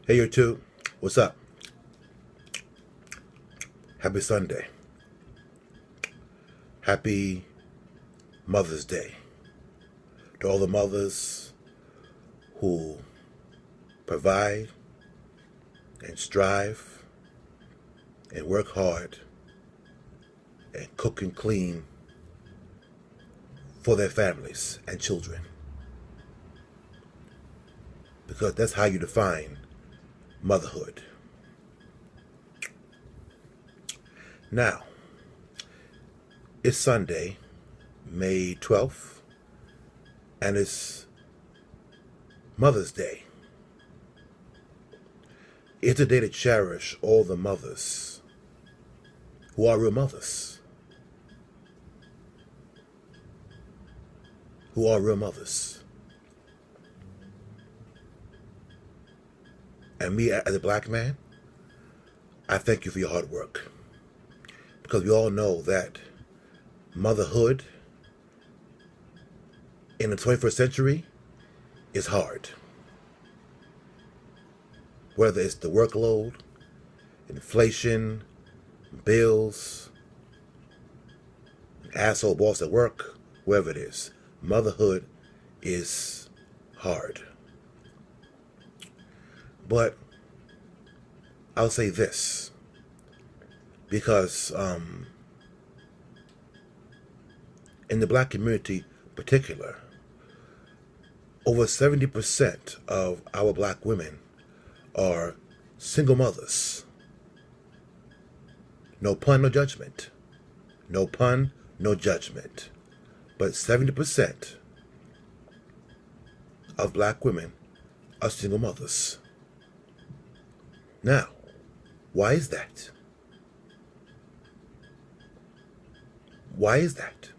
Hey, you two. What's up? Happy Sunday. Happy Mother's Day to all the mothers who provide and strive and work hard and cook and clean for their families and children. Because that's how you define motherhood. Now, it's Sunday, May 12th, and it's Mother's Day. It's a day to cherish all the mothers who are real mothers. Who are real mothers. And me, as a black man, I thank you for your hard work. Because we all know that motherhood in the 21st century is hard. Whether it's the workload, inflation, bills, asshole boss at work, wherever it is, motherhood is hard. But I'll say this, because in the black community in particular, over 70% of our black women are single mothers. No pun, no judgment. No pun, no judgment. But 70% of black women are single mothers. Now, why is that? Why is that?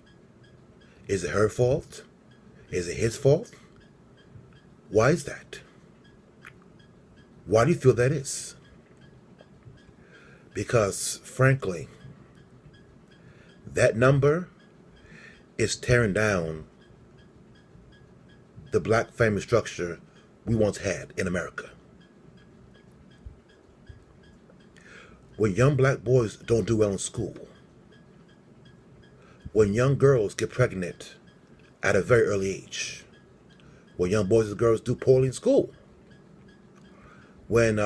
Is it her fault? Is it his fault? Why is that? Why do you feel that is? Because, frankly, that number is tearing down the black family structure we once had in America. When young black boys don't do well in school, when young girls get pregnant at a very early age, when young boys and girls do poorly in school, when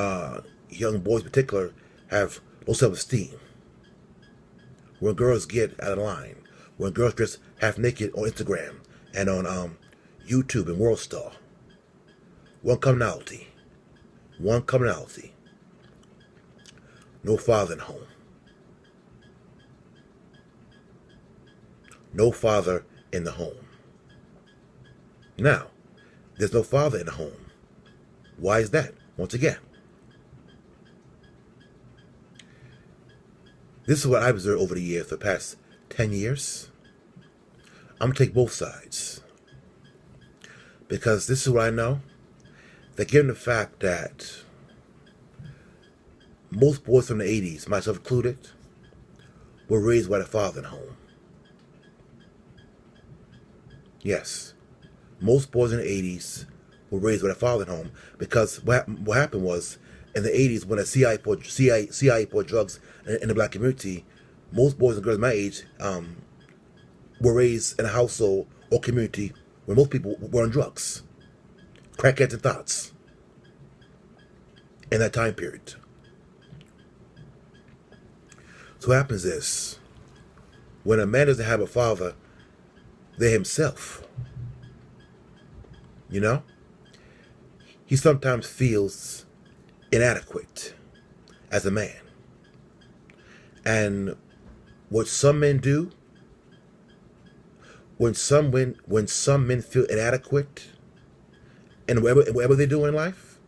young boys in particular have low self-esteem, when girls get out of line, when girls dress half naked on Instagram and on YouTube and WorldStar, one commonality, no father in the home. No father in the home. Now, there's no father in the home. Why is that? Once again, this is what I've observed over the years, for the past 10 years. I'm going to take both sides. Because this is what I know, that given the fact that most boys from the 80s, myself included, were raised by the father in the home. Yes, most boys in the 80s were raised by their father at home, because what happened was, in the 80s, when the CIA poured drugs in the black community, most boys and girls my age were raised in a household or community where most people were on drugs, crackheads and thoughts, in that time period. So what happens is, when a man doesn't have a father, they himself, he sometimes feels inadequate as a man. And what some men do, when some men feel inadequate in whatever they do in life,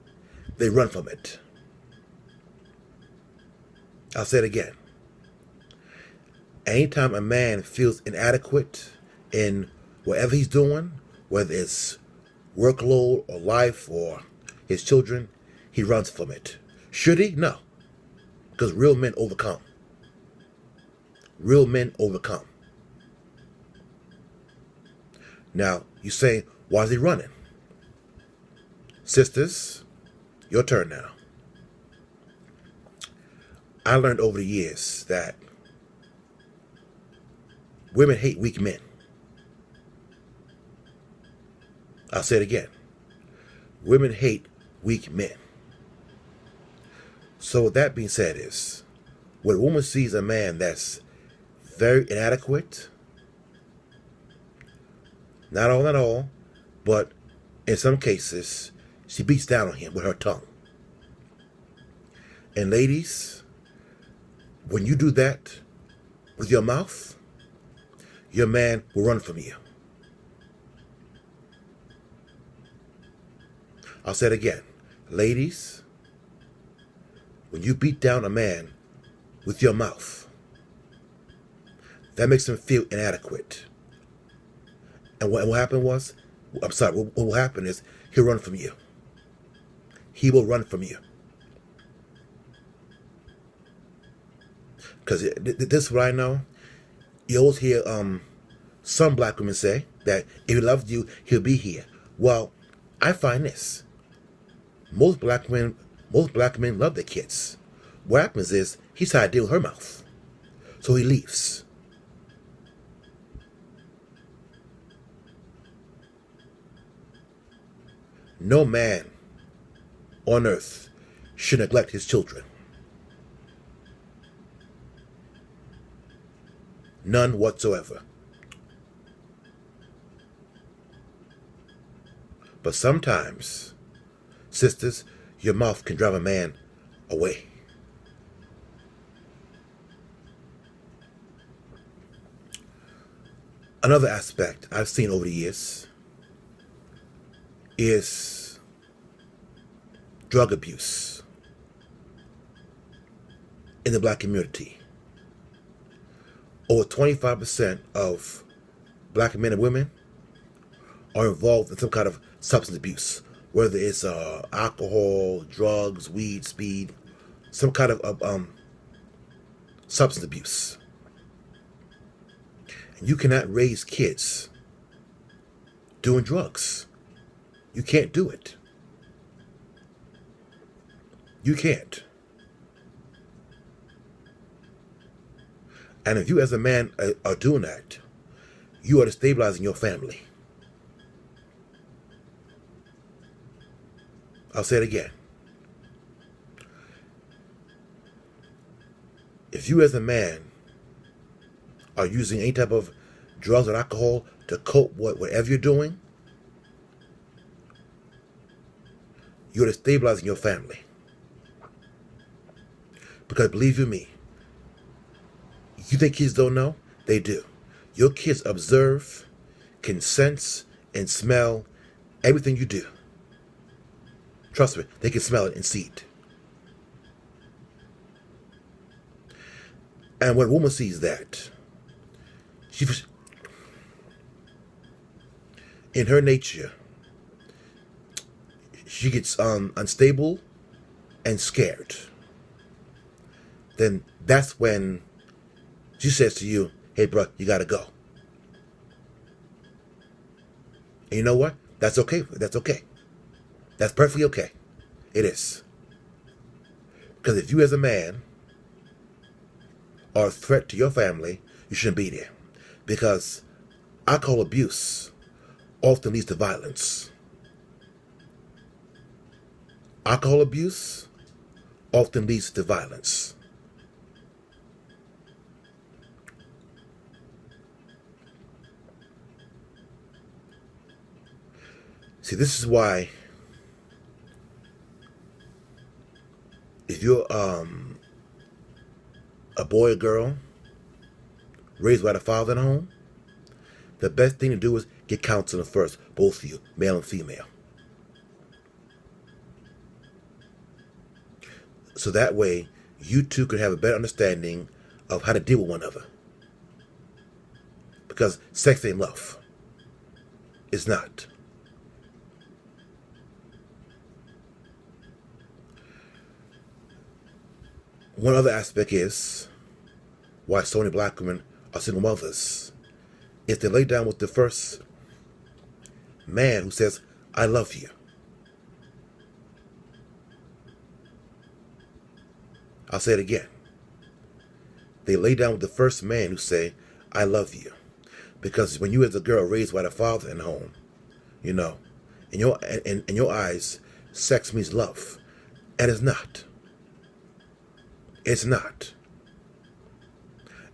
they run from it. I'll say it again. Anytime a man feels inadequate in whatever he's doing, whether it's workload or life or his children, he runs from it. Should he? No. Because real men overcome. Real men overcome. Now, you say, why is he running? Sisters, your turn now. I learned over the years that women hate weak men. I'll say it again. Women hate weak men. So with that being said is, when a woman sees a man that's very inadequate, not all, but in some cases, she beats down on him with her tongue. And ladies, when you do that with your mouth, your man will run from you. I'll say it again. Ladies, when you beat down a man with your mouth, that makes him feel inadequate. And what happened was, what will happen is he'll run from you. He will run from you. Because this is what I know. You always hear some black women say that if he loved you, he'll be here. Well, I find this. Most black men love their kids. What happens is he's trying to deal with her mouth. So he leaves. No man on earth should neglect his children. None whatsoever. But sometimes, sisters, your mouth can drive a man away. Another aspect I've seen over the years is drug abuse in the black community. Over 25% of black men and women are involved in some kind of substance abuse, whether it's alcohol, drugs, weed, speed, some kind of substance abuse. And you cannot raise kids doing drugs. You can't do it. You can't. And if you as a man are doing that, you are destabilizing your family. I'll say it again. If you as a man are using any type of drugs or alcohol to cope with whatever you're doing, you're destabilizing your family. Because believe you me, you think kids don't know? They do. Your kids observe, can sense, and smell everything you do. Trust me, they can smell it and see it. And when a woman sees that, in her nature, she gets unstable and scared. Then that's when she says to you, hey, bro, you got to go. And you know what? That's okay. That's okay. That's perfectly okay. It is. Because if you as a man are a threat to your family, you shouldn't be there. Because alcohol abuse often leads to violence. Alcohol abuse often leads to violence. See, this is why if you're a boy or girl raised by the father in the home, the best thing to do is get counseling first, both of you, male and female. So that way, you two can have a better understanding of how to deal with one another. Because sex ain't love. It's not. One other aspect is why so many black women are single mothers is they lay down with the first man who says, I love you. I'll say it again. they lay down with the first man who say, I love you. Because when you as a girl raised by the father in home, you know, in your eyes, sex means love. And it's not. It's not.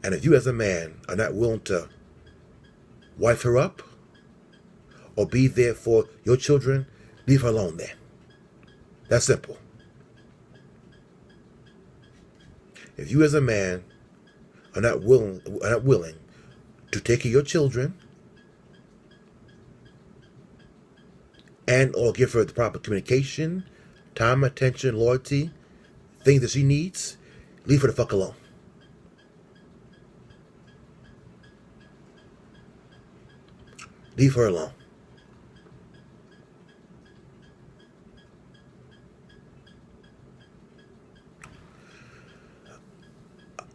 And if you as a man are not willing to wife her up or be there for your children, leave her alone then. That's simple. If you as a man are not willing to take care of your children and or give her the proper communication, time, attention, loyalty, things that she needs, leave her the fuck alone. Leave her alone.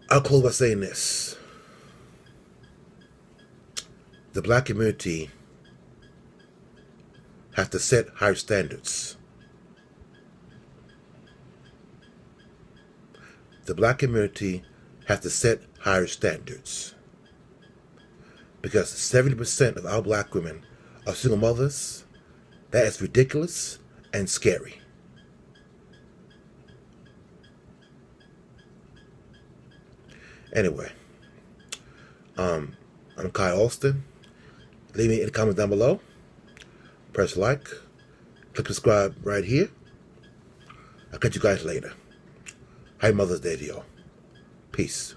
I'll close by saying this. The black community has to set higher standards. The black community has to set higher standards. Because 70% of our black women are single mothers. That is ridiculous and scary. Anyway, I'm Kai Alston. Leave me in the comments down below. Press like. Click subscribe right here. I'll catch you guys later. Happy Mother's Day to y'all. Peace.